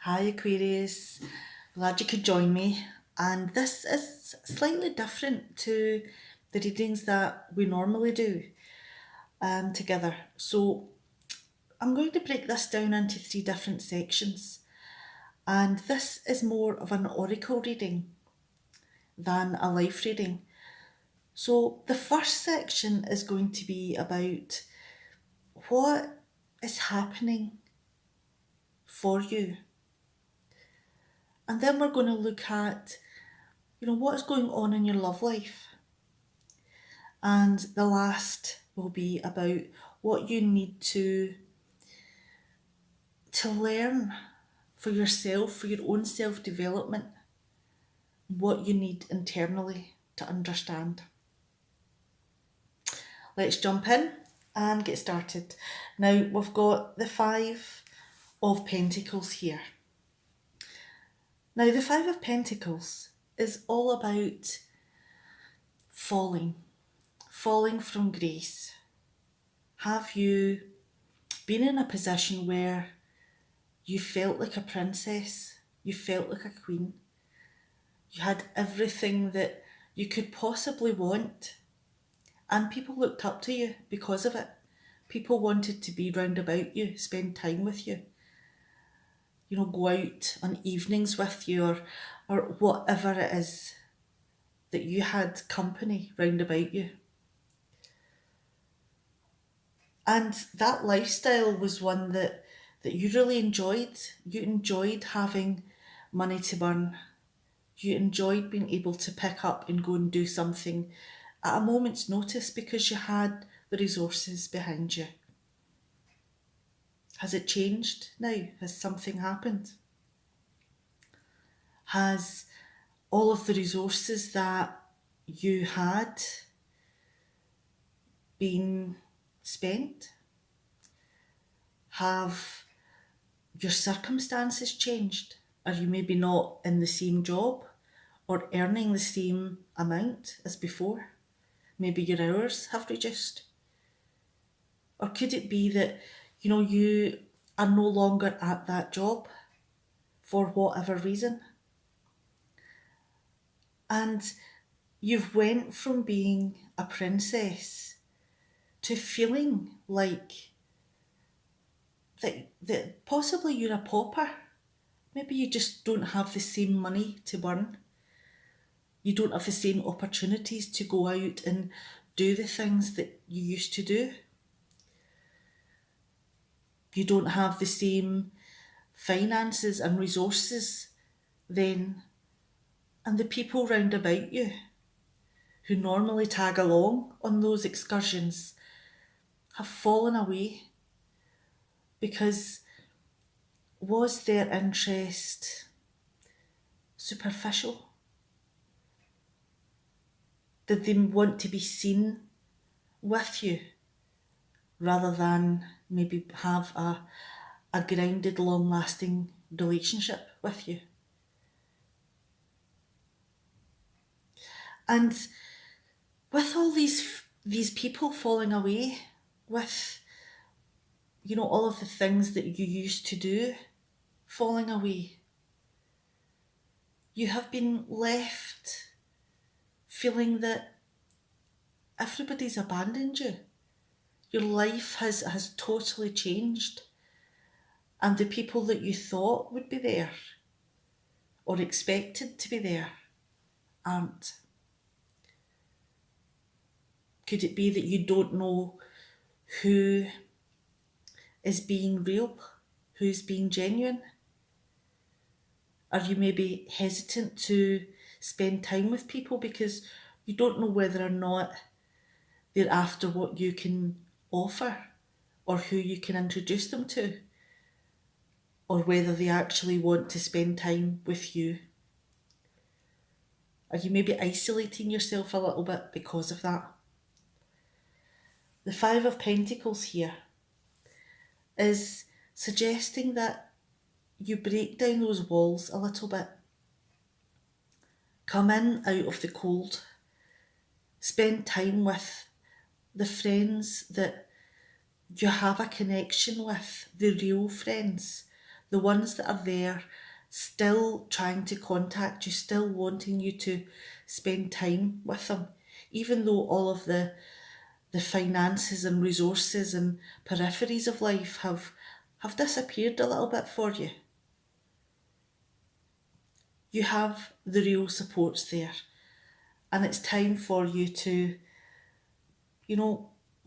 Hi Aquarius, glad you could join me. And this is slightly different to the readings that we normally do together. So I'm going to break this down into three different sections. And this is more of an oracle reading than a life reading. So the first section is going to be about what is happening for you. And then we're going to look at what's going on in your love life. And the last will be about what you need to learn for yourself, for your own self-development, what you need internally to understand. Let's jump in and get started. Now we've got the Five of Pentacles here. Now the Five of Pentacles is all about falling from grace. Have you been in a position where you felt like a princess, you felt like a queen, you had everything that you could possibly want, and people looked up to you because of it? People wanted to be round about you, spend time with you, go out on evenings with you, or whatever it is that you had company round about you. And that lifestyle was one that you really enjoyed. You enjoyed having money to burn. You enjoyed being able to pick up and go and do something at a moment's notice because you had the resources behind you. Has it changed now? Has something happened? Has all of the resources that you had been spent? Have your circumstances changed? Are you maybe not in the same job or earning the same amount as before? Maybe your hours have reduced. Or could it be that, you are no longer at that job for whatever reason? And you've went from being a princess to feeling like that possibly you're a pauper. Maybe you just don't have the same money to burn. You don't have the same opportunities to go out and do the things that you used to do. You don't have the same finances and resources then. And the people round about you who normally tag along on those excursions have fallen away because was their interest superficial? Did they want to be seen with you rather than maybe have a grounded, long-lasting relationship with you? And with all these people falling away, with all of the things that you used to do falling away, you have been left feeling that everybody's abandoned you. Your life has totally changed, and the people that you thought would be there or expected to be there aren't. Could it be that you don't know who is being real, who's being genuine? Are you maybe hesitant to spend time with people because you don't know whether or not they're after what you can offer or who you can introduce them to, or whether they actually want to spend time with you? Are you maybe isolating yourself a little bit because of that? The Five of Pentacles here is suggesting that you break down those walls a little bit. Come in out of the cold. Spend time with the friends that you have a connection with, the real friends, the ones that are there still trying to contact you, still wanting you to spend time with them, even though all of the finances and resources and peripheries of life have disappeared a little bit for you. You have the real supports there, and it's time for you to,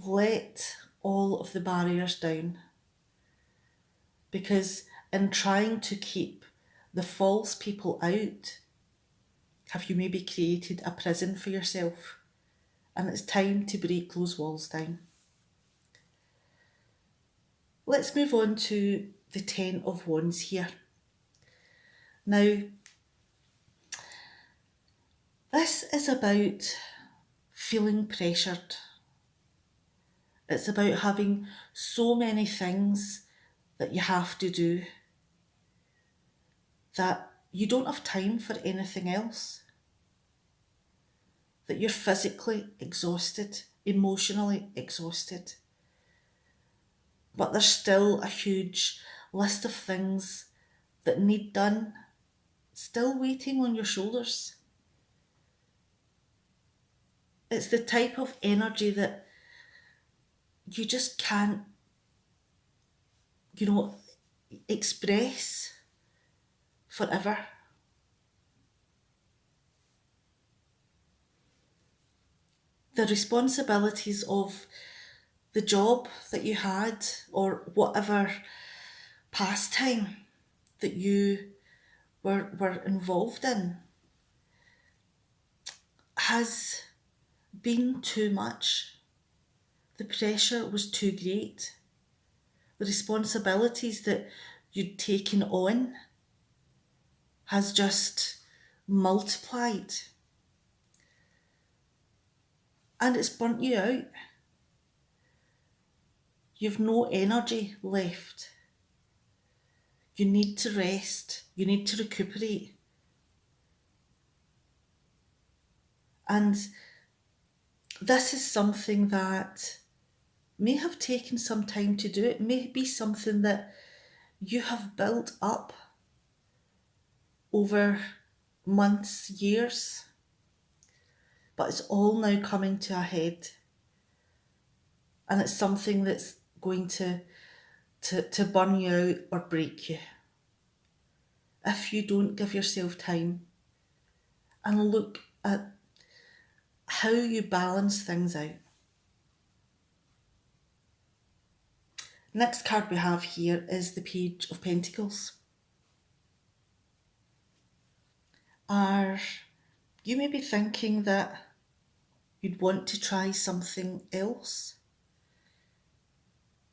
let all of the barriers down, because in trying to keep the false people out, have you maybe created a prison for yourself? And it's time to break those walls down. Let's move on to the Ten of Wands here. Now, this is about feeling pressured. It's about having so many things that you have to do that you don't have time for anything else. That you're physically exhausted, emotionally exhausted. But there's still a huge list of things that need done, still waiting on your shoulders. It's the type of energy that you just can't, express forever. The responsibilities of the job that you had, or whatever pastime that you were involved in, has been too much. The pressure was too great. The responsibilities that you'd taken on has just multiplied. And it's burnt you out. You've no energy left. You need to rest. You need to recuperate. And this is something that may have taken some time to do. It may be something that you have built up over months, years, but it's all now coming to a head. And it's something that's going to burn you out or break you if you don't give yourself time and look at how you balance things out. Next card we have here is the Page of Pentacles. You may be thinking that you'd want to try something else?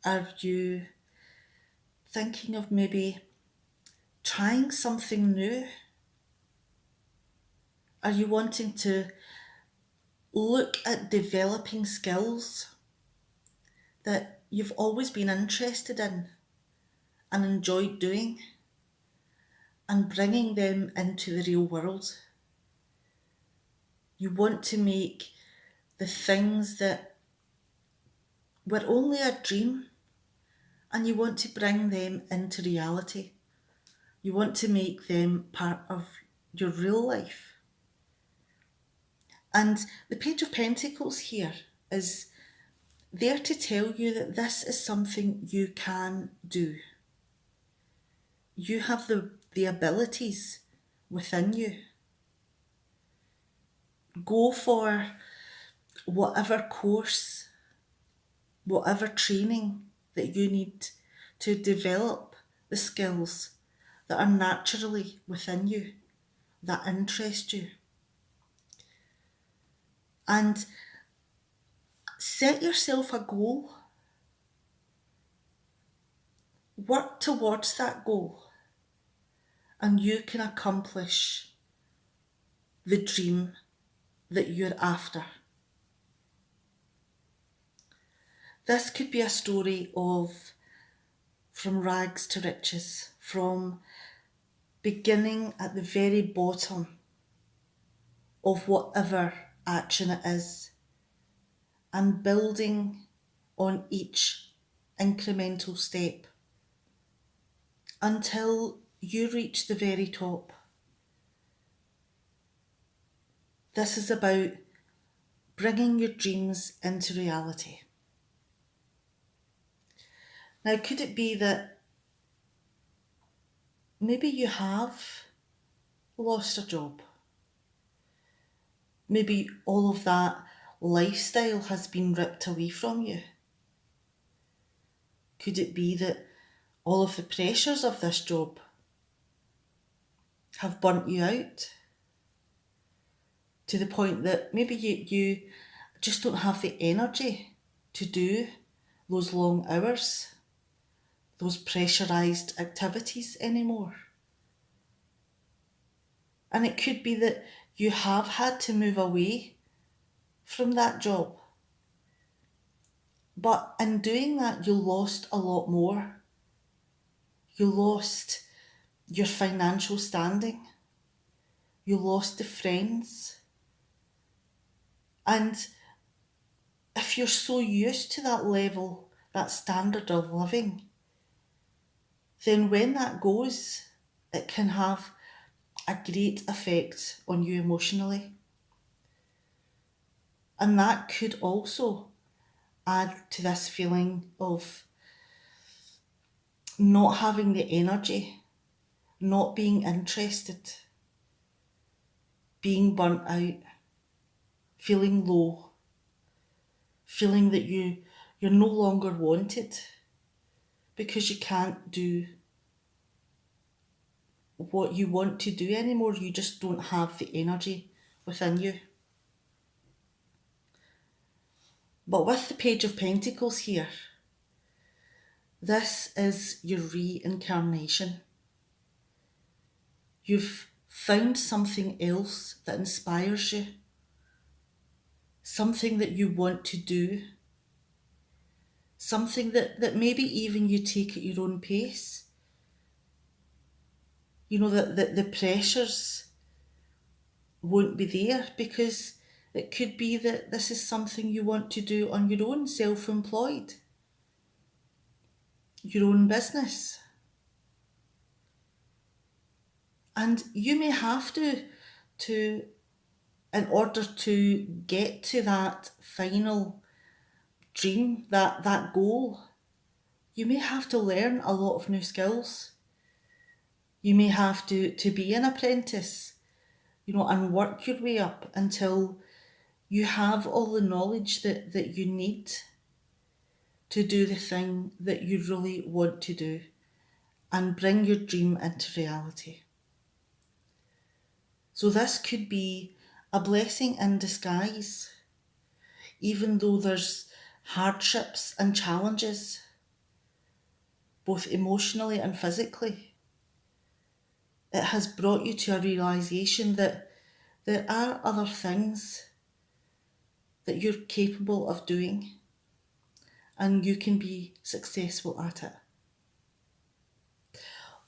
Are you thinking of maybe trying something new? Are you wanting to look at developing skills that you've always been interested in and enjoyed doing, and bringing them into the real world? You want to make the things that were only a dream, and you want to bring them into reality. You want to make them part of your real life. And the Page of Pentacles here is there to tell you that this is something you can do. You have the abilities within you. Go for whatever course, whatever training that you need to develop the skills that are naturally within you, that interest you. And set yourself a goal. Work towards that goal, and you can accomplish the dream that you're after. This could be a story of from rags to riches, from beginning at the very bottom of whatever action it is, and building on each incremental step until you reach the very top. This is about bringing your dreams into reality. Now, could it be that maybe you have lost a job? Maybe all of that lifestyle has been ripped away from you? Could it be that all of the pressures of this job have burnt you out to the point that maybe you just don't have the energy to do those long hours, those pressurised activities anymore? And it could be that you have had to move away from that job. But in doing that, you lost a lot more. You lost your financial standing. You lost the friends. And if you're so used to that level, that standard of living, then when that goes, it can have a great effect on you emotionally. And that could also add to this feeling of not having the energy, not being interested, being burnt out, feeling low, feeling that you're no longer wanted because you can't do what you want to do anymore. You just don't have the energy within you. But with the Page of Pentacles here, this is your reincarnation. You've found something else that inspires you, something that you want to do, something that maybe even you take at your own pace. You know, that the pressures won't be there because it could be that this is something you want to do on your own, self-employed, your own business. And you may have to in order to get to that final dream, that goal, you may have to learn a lot of new skills. You may have to be an apprentice, and work your way up until you have all the knowledge that you need to do the thing that you really want to do and bring your dream into reality. So this could be a blessing in disguise, even though there's hardships and challenges, both emotionally and physically. It has brought you to a realisation that there are other things that you're capable of doing and you can be successful at it.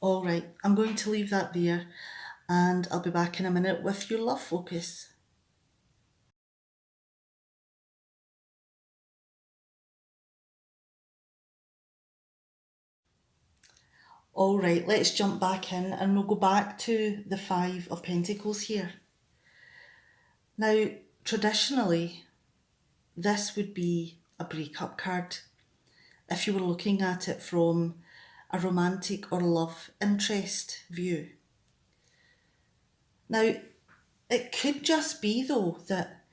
All right, I'm going to leave that there and I'll be back in a minute with your love focus. All right, let's jump back in and we'll go back to the Five of Pentacles here. Now, traditionally, this would be a breakup card if you were looking at it from a romantic or love interest view. Now, it could just be though that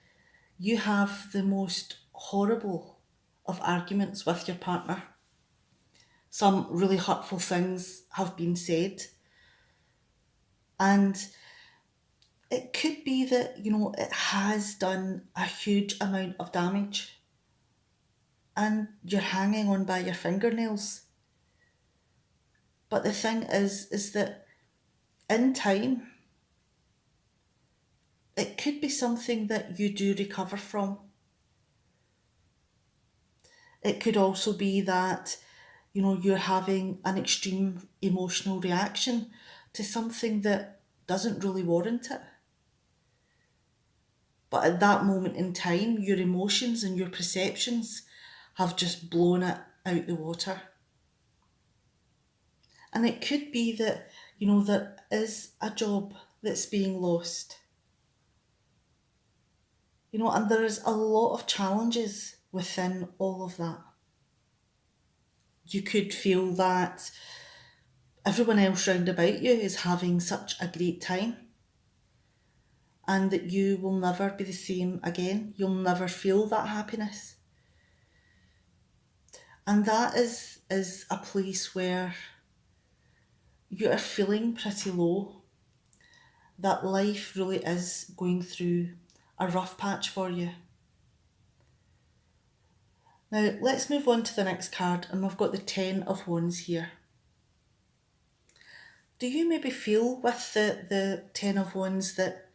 you have the most horrible of arguments with your partner. Some really hurtful things have been said. And it could be that, it has done a huge amount of damage and you're hanging on by your fingernails. But the thing is that in time, it could be something that you do recover from. It could also be that, you're having an extreme emotional reaction to something that doesn't really warrant it. But at that moment in time, your emotions and your perceptions have just blown it out the water. And it could be that, there is a job that's being lost. And there is a lot of challenges within all of that. You could feel that everyone else round about you is having such a great time and that you will never be the same again. You'll never feel that happiness. And that is a place where you are feeling pretty low, that life really is going through a rough patch for you. Now, let's move on to the next card, and we've got the Ten of Wands here. Do you maybe feel with the Ten of Wands that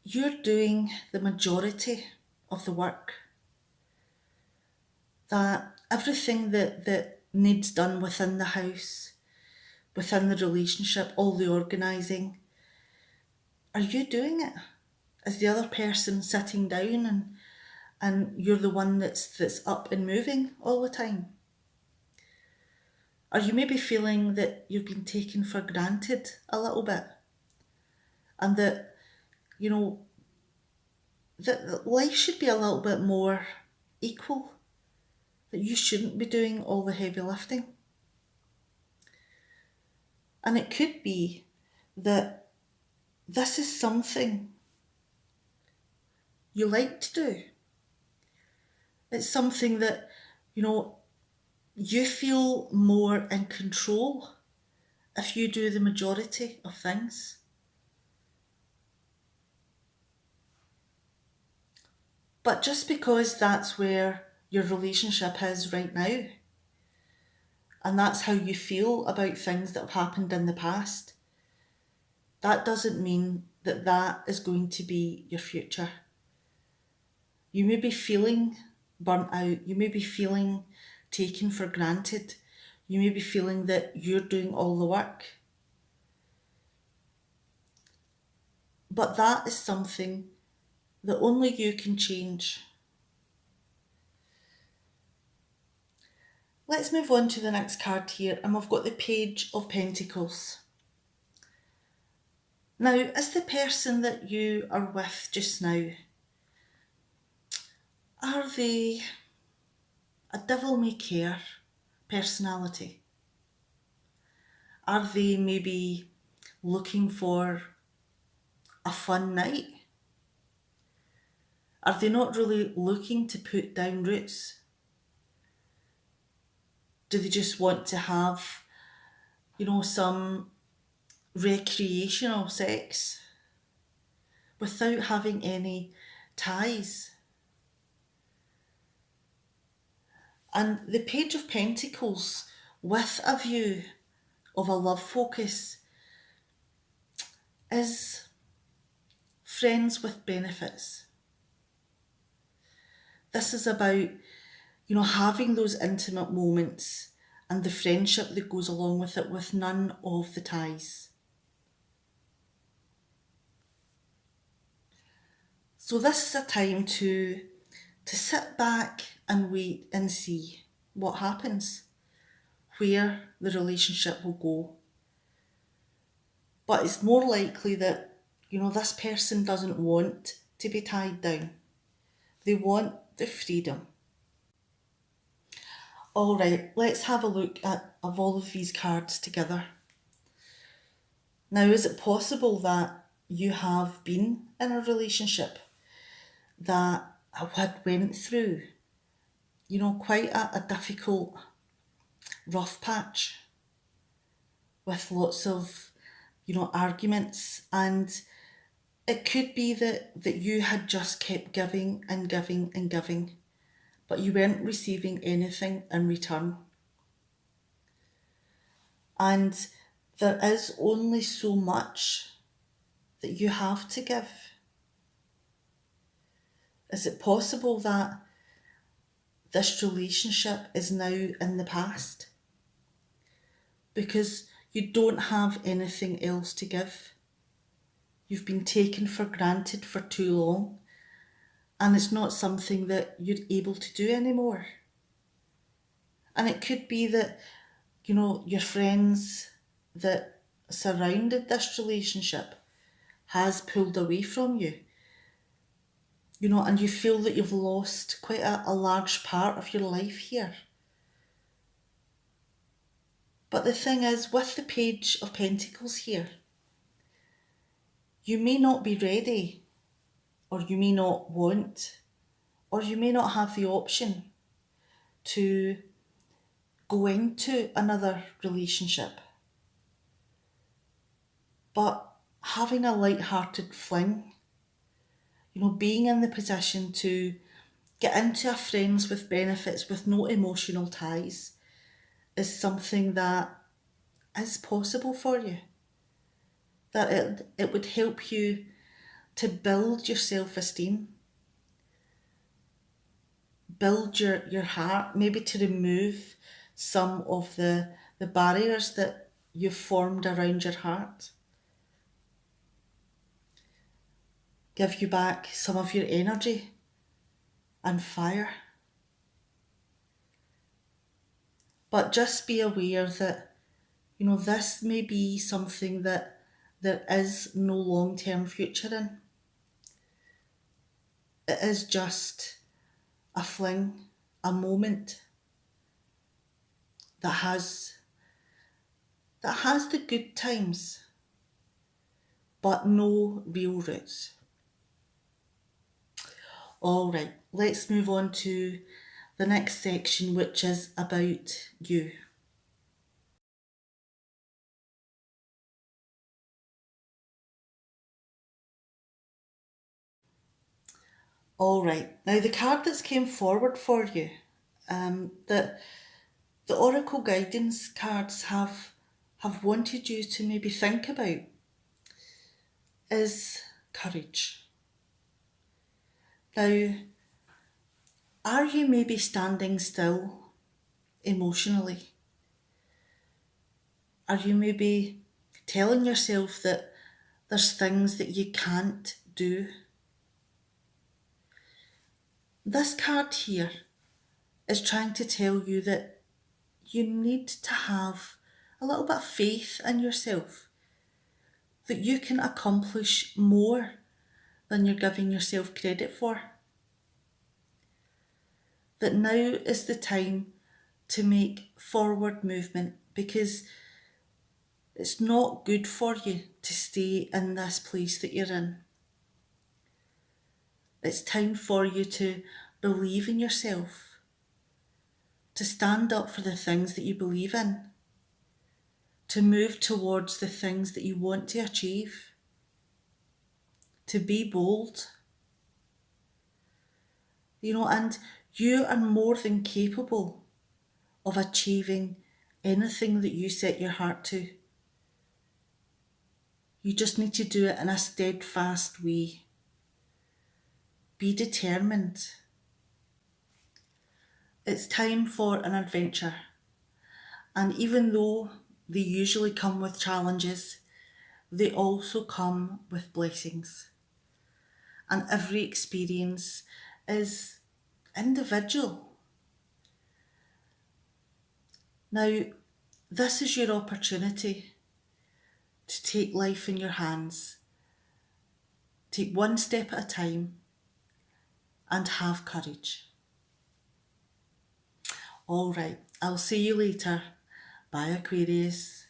you're doing the majority of the work? That everything that needs done within the house, within the relationship, all the organising, are you doing it? Is the other person sitting down and you're the one that's up and moving all the time? Are you maybe feeling that you've been taken for granted a little bit? And that, that life should be a little bit more equal? That you shouldn't be doing all the heavy lifting? And it could be that this is something you like to do. It's something that, you feel more in control if you do the majority of things. But just because that's where your relationship is right now, and that's how you feel about things that have happened in the past, that doesn't mean that that is going to be your future. You may be feeling burnt out, you may be feeling taken for granted, you may be feeling that you're doing all the work. But that is something that only you can change. Let's move on to the next card here, and we've got the Page of Pentacles. Now, is the person that you are with just now, are they a devil-may-care personality? Are they maybe looking for a fun night? Are they not really looking to put down roots? Do they just want to have, some recreational sex without having any ties? And the Page of Pentacles, with a view of a love focus, is friends with benefits. This is about, having those intimate moments and the friendship that goes along with it, with none of the ties. So this is a time to sit back and wait and see what happens, where the relationship will go. But it's more likely that, this person doesn't want to be tied down. They want the freedom. All right, let's have a look at all of these cards together. Now, is it possible that you have been in a relationship that had went through, quite a difficult, rough patch with lots of, arguments, and it could be that you had just kept giving and giving and giving, but you weren't receiving anything in return. And there is only so much that you have to give. Is it possible that this relationship is now in the past? Because you don't have anything else to give. You've been taken for granted for too long, and it's not something that you're able to do anymore. And it could be that, your friends that surrounded this relationship has pulled away from you, and you feel that you've lost quite a large part of your life here. But the thing is, with the Page of Pentacles here, you may not be ready, or you may not want, or you may not have the option to go into another relationship. But having a light-hearted fling, being in the position to get into a friends with benefits with no emotional ties is something that is possible for you. That it would help you to build your self-esteem, build your heart, maybe to remove some of the barriers that you've formed around your heart. Give you back some of your energy and fire. But just be aware that, this may be something that there is no long-term future in. It is just a fling, a moment that has the good times, but no real roots. All right, let's move on to the next section, which is about you. All right, now the card that's came forward for you, that the Oracle guidance cards have wanted you to maybe think about, is courage. Now, are you maybe standing still emotionally? Are you maybe telling yourself that there's things that you can't do? This card here is trying to tell you that you need to have a little bit of faith in yourself, that you can accomplish more than you're giving yourself credit for. That now is the time to make forward movement, because it's not good for you to stay in this place that you're in. It's time for you to believe in yourself, to stand up for the things that you believe in, to move towards the things that you want to achieve, to be bold. And you are more than capable of achieving anything that you set your heart to. You just need to do it in a steadfast way. Be determined. It's time for an adventure. And even though they usually come with challenges, they also come with blessings. And every experience is individual. Now, this is your opportunity to take life in your hands. Take one step at a time and have courage. All right, I'll see you later. Bye, Aquarius.